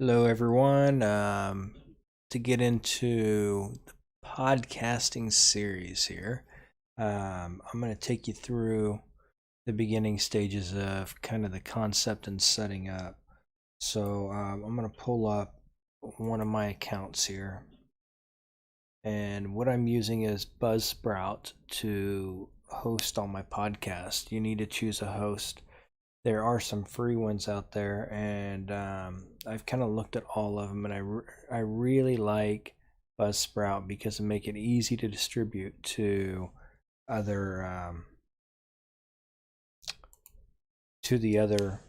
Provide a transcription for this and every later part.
Hello, everyone. To get into the podcasting series here, I'm going to take you through the beginning stages of kind of the concept and setting up. So I'm going to pull up one of my accounts here, and what I'm using is Buzzsprout to host all my podcasts. You need to choose a host. There are some free ones out there, and I've kind of looked at all of them, and I really like Buzzsprout because it make it easy to distribute to other to the other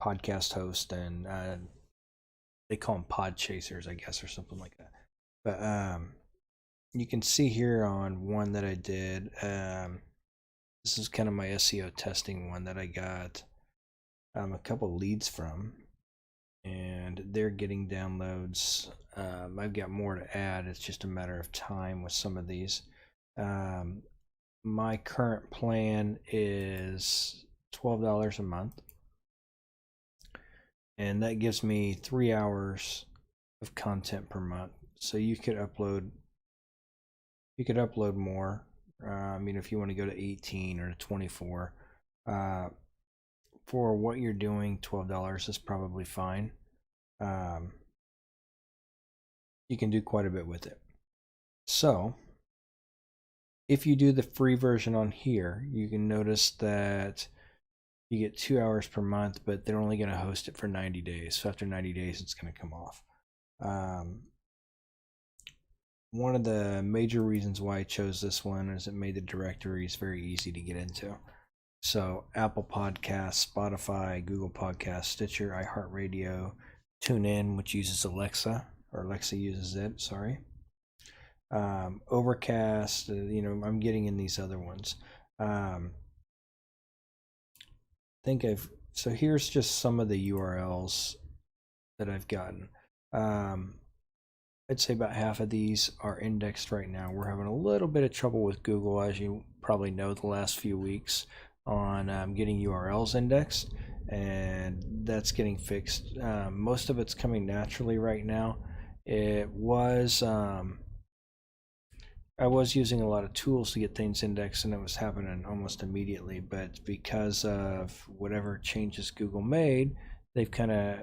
podcast host, and they call them pod chasers, I guess, or something like that. But you can see here on one that I did. This is kind of my SEO testing one that I got a couple leads from, and they're getting downloads. I've got more to add. It's just a matter of time with some of these. My current plan is $12 a month, and that gives me 3 hours of content per month. So you could upload more. If you want to go to 18 or to 24, for what you're doing, $12 is probably fine. You can do quite a bit with it. So if you do the free version on here, you can notice that you get 2 hours per month, but they're only going to host it for 90 days. So after 90 days, it's going to come off. One of the major reasons why I chose this one is it made the directories very easy to get into. So Apple Podcasts, Spotify, Google Podcasts, Stitcher, iHeartRadio, TuneIn, which uses Alexa, or Alexa uses it, sorry. Overcast, I'm getting in these other ones. So here's just some of the URLs that I've gotten. I'd say about half of these are indexed right now. We're having a little bit of trouble with Google, as you probably know, the last few weeks on getting URLs indexed, and that's getting fixed. Most of it's coming naturally right now. I was using a lot of tools to get things indexed, and it was happening almost immediately, but because of whatever changes Google made, they've kind of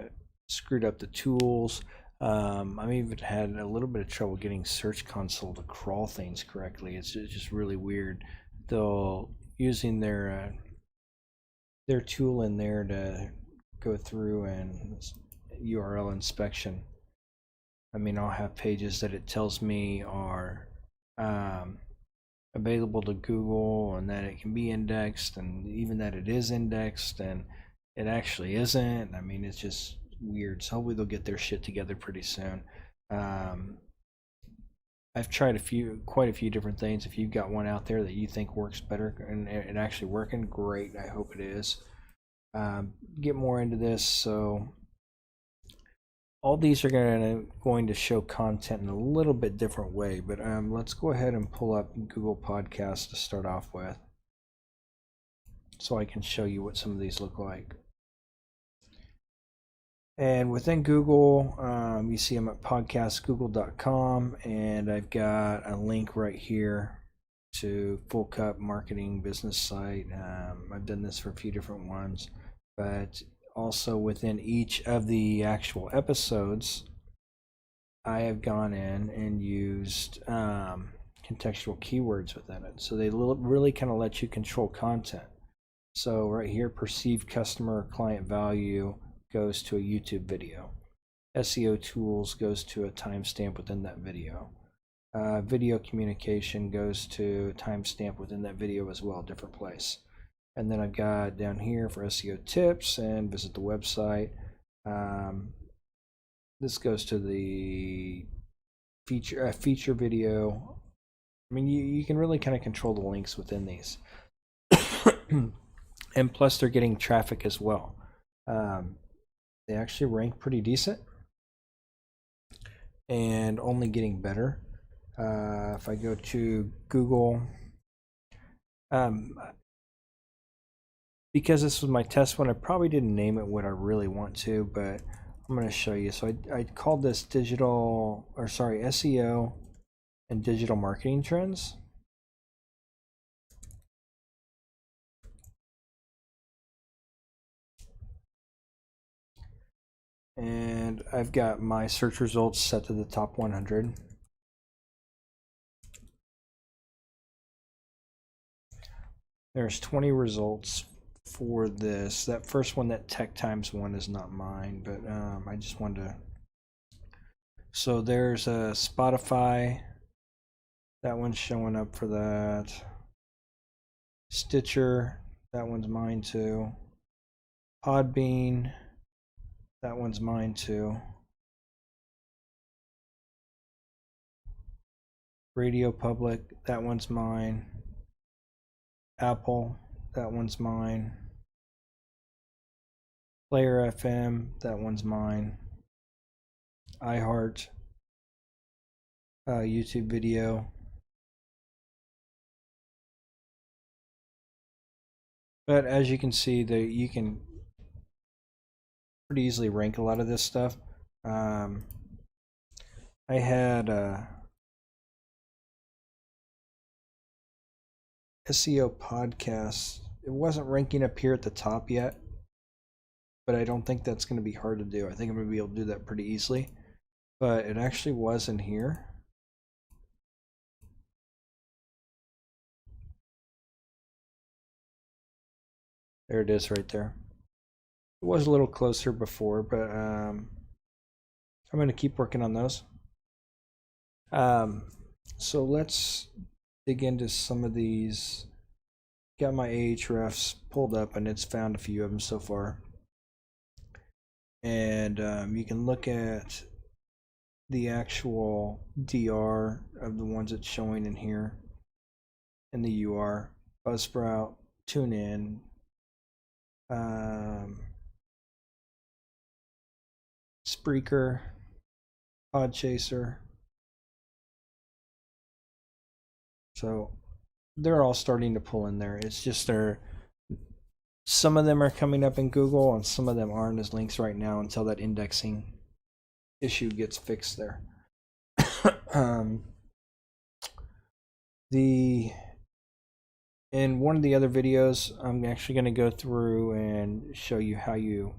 screwed up the tools. I've even had a little bit of trouble getting Search Console to crawl things correctly. It's just really weird. They'll using their tool in there to go through and URL inspection. I'll have pages that it tells me are available to Google and that it can be indexed, and even that it is indexed, and it actually isn't. It's just weird. So hopefully they'll get their shit together pretty soon. I've tried quite a few different things. If you've got one out there that you think works better and it actually working, great. I hope it is. Get more into this. So all these are going to show content in a little bit different way, but let's go ahead and pull up Google Podcasts to start off with, so I can show you what some of these look like. And within Google, you see I'm at podcastgoogle.com, and I've got a link right here to Full Cup Marketing Business Site. I've done this for a few different ones, but also within each of the actual episodes, I have gone in and used contextual keywords within it. So they really kind of let you control content. So right here, perceived customer client value goes to a YouTube video. SEO tools goes to a timestamp within that video. Video communication goes to a timestamp within that video as well, different place. And then I've got down here for SEO tips and visit the website. This goes to the feature video. You can really kind of control the links within these. And plus they're getting traffic as well. They actually rank pretty decent and only getting better. If I go to Google, because this was my test one, I probably didn't name it what I really want to, but I'm going to show you. So I called this SEO and digital marketing trends. And I've got my search results set to the top 100. There's 20 results for this. That first one, that Tech Times one, is not mine, but I just wanted to. So there's a Spotify. That one's showing up for that. Stitcher, that one's mine too. Podbean, that one's mine too. Radio Public, that one's mine. Apple, that one's mine. Player FM, that one's mine. iHeart, YouTube video. But as you can see, you can pretty easily rank a lot of this stuff. I had SEO podcasts. It wasn't ranking up here at the top yet, but I don't think that's going to be hard to do. I think I'm going to be able to do that pretty easily. But it actually was in here. There it is right there. It was a little closer before, but I'm going to keep working on those. So let's dig into some of these. Got my Ahrefs pulled up, and it's found a few of them so far. And you can look at the actual DR of the ones it's showing in here, in the UR. Buzzsprout, TuneIn, Spreaker, Podchaser. So they're all starting to pull in there. It's just some of them are coming up in Google and some of them aren't as links right now until that indexing issue gets fixed there. In one of the other videos, I'm actually going to go through and show you how you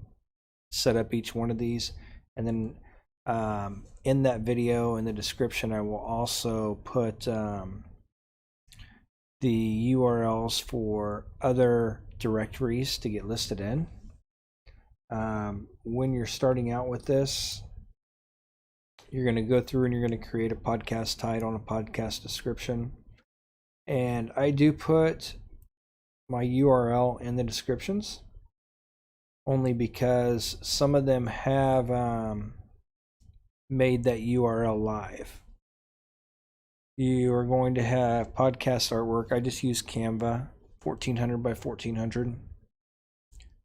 set up each one of these. And then in that video, in the description, I will also put the URLs for other directories to get listed in. When you're starting out with this, you're going to go through and you're going to create a podcast title and a podcast description. And I do put my URL in the descriptions only because some of them have made that URL live. You are going to have podcast artwork. I just use Canva, 1400 by 1400.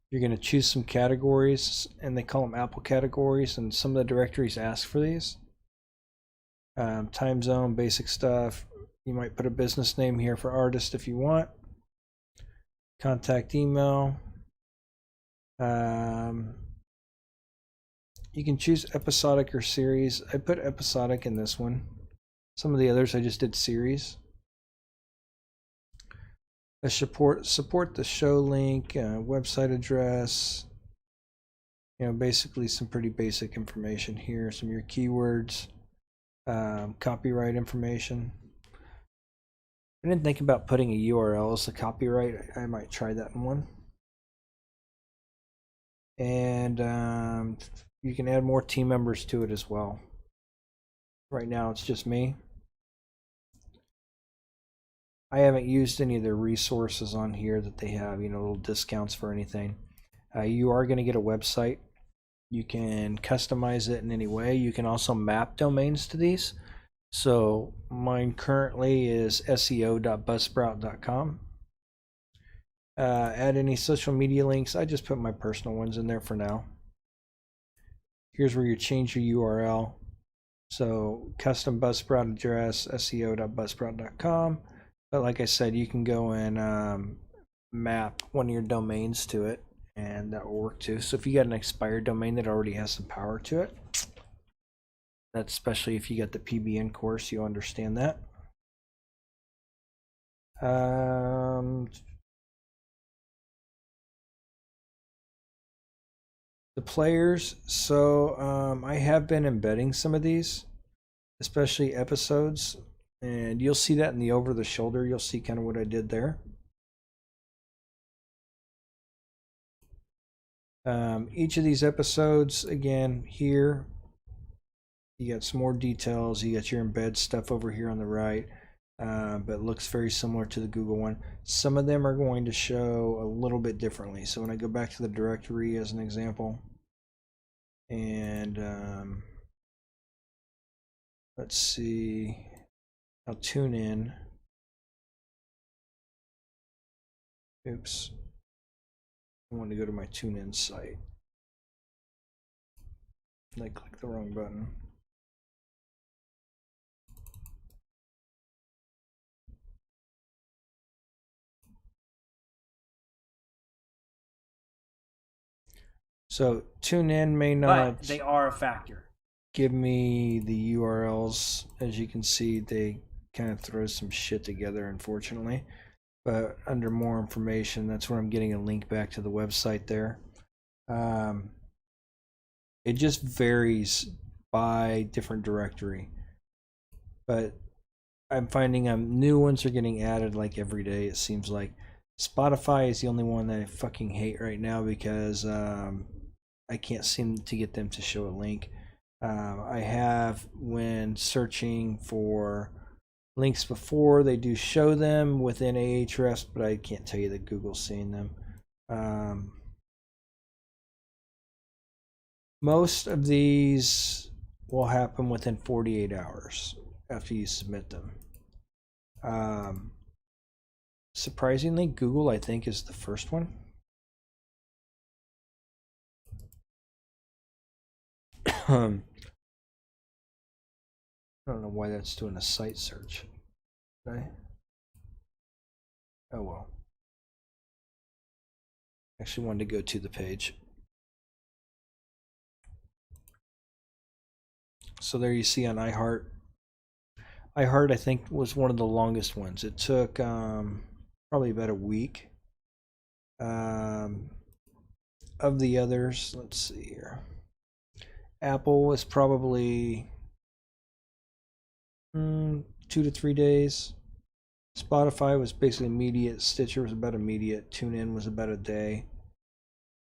You're going to choose some categories, and they call them Apple categories, and some of the directories ask for these. Time zone, basic stuff. You might put a business name here for artist if you want. Contact email. You can choose episodic or series. I put episodic in this one. Some of the others I just did series. I support the show link, website address. You know, basically some pretty basic information here. Some of your keywords, copyright information. I didn't think about putting a URL as a copyright. I might try that one. And you can add more team members to it as well. Right now it's just me. I haven't used any of their resources on here that they have, you know, little discounts for anything. You are going to get a website. You can customize it in any way. You can also map domains to these. So mine currently is seo.buzzsprout.com. Add any social media links. I just put my personal ones in there for now. Here's where you change your URL. So custom Buzzsprout address, seo.buzzsprout.com. But like I said, you can go and map one of your domains to it and that will work too. So if you got an expired domain that already has some power to it, that's especially if you got the PBN course, you'll understand that. The players, so I have been embedding some of these, especially episodes, and you'll see that in the over the shoulder. You'll see kind of what I did there. Each of these episodes, again, here you got some more details. You got your embed stuff over here on the right, but looks very similar to the Google one. Some of them are going to show a little bit differently. So when I go back to the directory as an example, and let's see, I'll tune in. Oops, I want to go to my tune in site. I clicked the wrong button. So tune in may not. But they are a factor. Give me the URLs. As you can see, they kind of throw some shit together, unfortunately. But under more information, that's where I'm getting a link back to the website there. It just varies by different directory. But I'm finding new ones are getting added like every day, it seems like. Spotify is the only one that I fucking hate right now because I can't seem to get them to show a link. I have, when searching for links before, they do show them within Ahrefs, but I can't tell you that Google's seeing them. Most of these will happen within 48 hours after you submit them. Surprisingly, Google, I think, is the first one. I don't know why that's doing a site search. Okay. Oh well. Actually wanted to go to the page. So there you see on iHeart. iHeart, I think, was one of the longest ones. It took probably about a week. Of the others, let's see here. Apple was probably 2 to 3 days. Spotify was basically immediate. Stitcher was about immediate. TuneIn was about a day.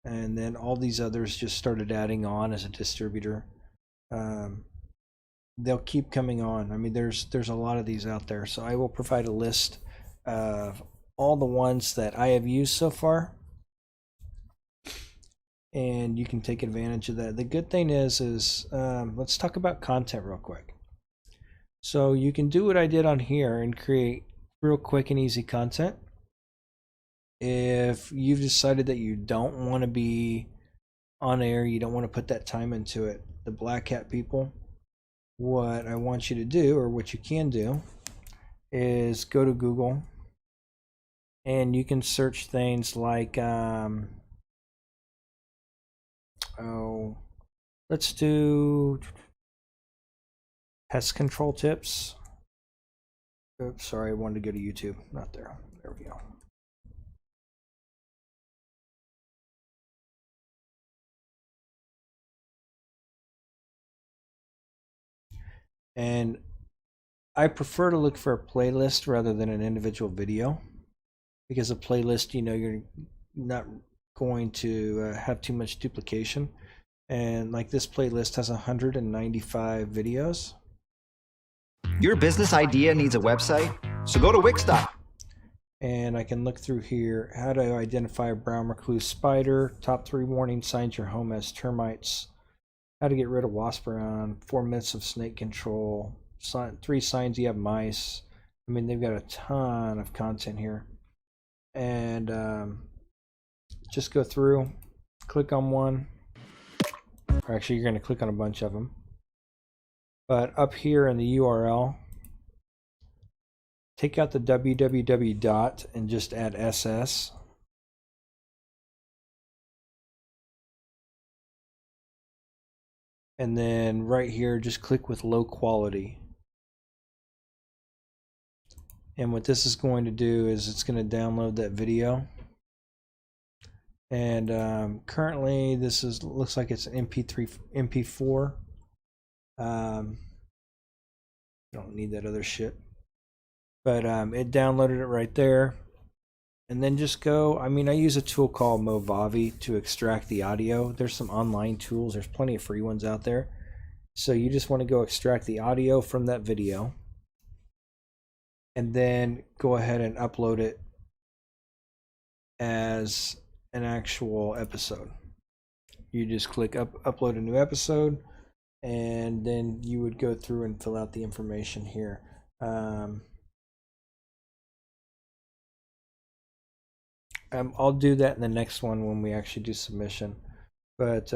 And then all these others just started adding on as a distributor. They'll keep coming on. I mean, there's a lot of these out there. So I will provide a list of all the ones that I have used so far. And you can take advantage of that. The good thing is let's talk about content real quick. So you can do what I did on here and create real quick and easy content. If you've decided that you don't want to be on air, you don't want to put that time into it, the Black Hat people, what I want you to do, or what you can do, is go to Google and you can search things like let's do pest control tips. Oops, sorry, I wanted to go to YouTube. Not there. There we go. And I prefer to look for a playlist rather than an individual video, because a playlist, you know, you're not going to have too much duplication. And like this playlist has 195 videos. Your business idea needs a website? So go to Wix.com. And I can look through here, how to identify a brown recluse spider, top 3 warning signs your home has termites, how to get rid of wasp around, 4 myths of snake control, 3 signs you have mice. I mean, they've got a ton of content here. And just go through, click on one. Or actually, you're going to click on a bunch of them. But up here in the URL, take out the www dot and just add ss. and then right here just click with low quality. And what this is going to do is it's going to download that video. And currently this looks like it's an MP4. Don't need that other shit. But it downloaded it right there. And then just go, I use a tool called Movavi to extract the audio. There's some online tools. There's plenty of free ones out there. So you just want to go extract the audio from that video. And then go ahead and upload it as an actual episode. You just click upload a new episode, and then you would go through and fill out the information here. I'll do that in the next one when we actually do submission, but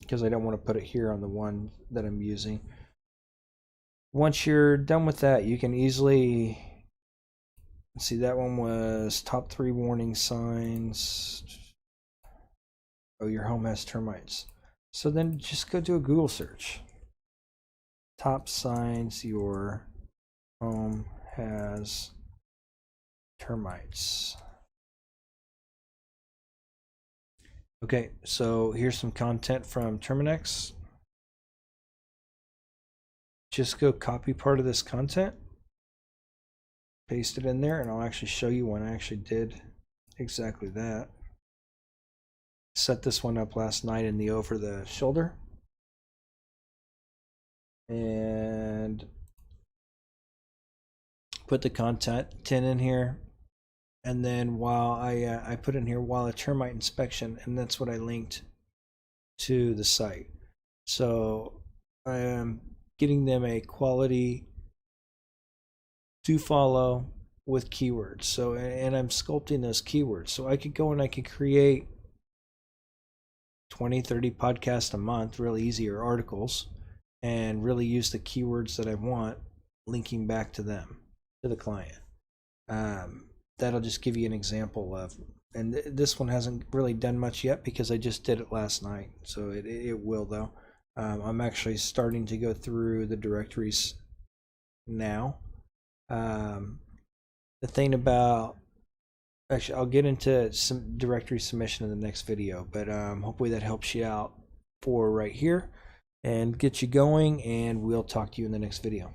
because I don't want to put it here on the one that I'm using. Once you're done with that, you can easily see that one was top 3 warning signs. Oh, your home has termites. So then just go do a Google search. Top signs your home has termites. Okay, so here's some content from Terminex. Just go copy part of this content, paste it in there, and I'll actually show you when I actually did exactly that. Set this one up last night in the over the shoulder, and put the content in here. And then while I put in here while a termite inspection, and that's what I linked to the site. So I am getting them a quality to follow with keywords. So, and I'm sculpting those keywords. So I could go and I could create 20, 30 podcasts a month, really easy, or articles, and really use the keywords that I want, linking back to them, to the client. That'll just give you an example of, and this one hasn't really done much yet because I just did it last night. So it will though. I'm actually starting to go through the directories now. The thing about, actually I'll get into some directory submission in the next video, but hopefully that helps you out for right here and get you going, and we'll talk to you in the next video.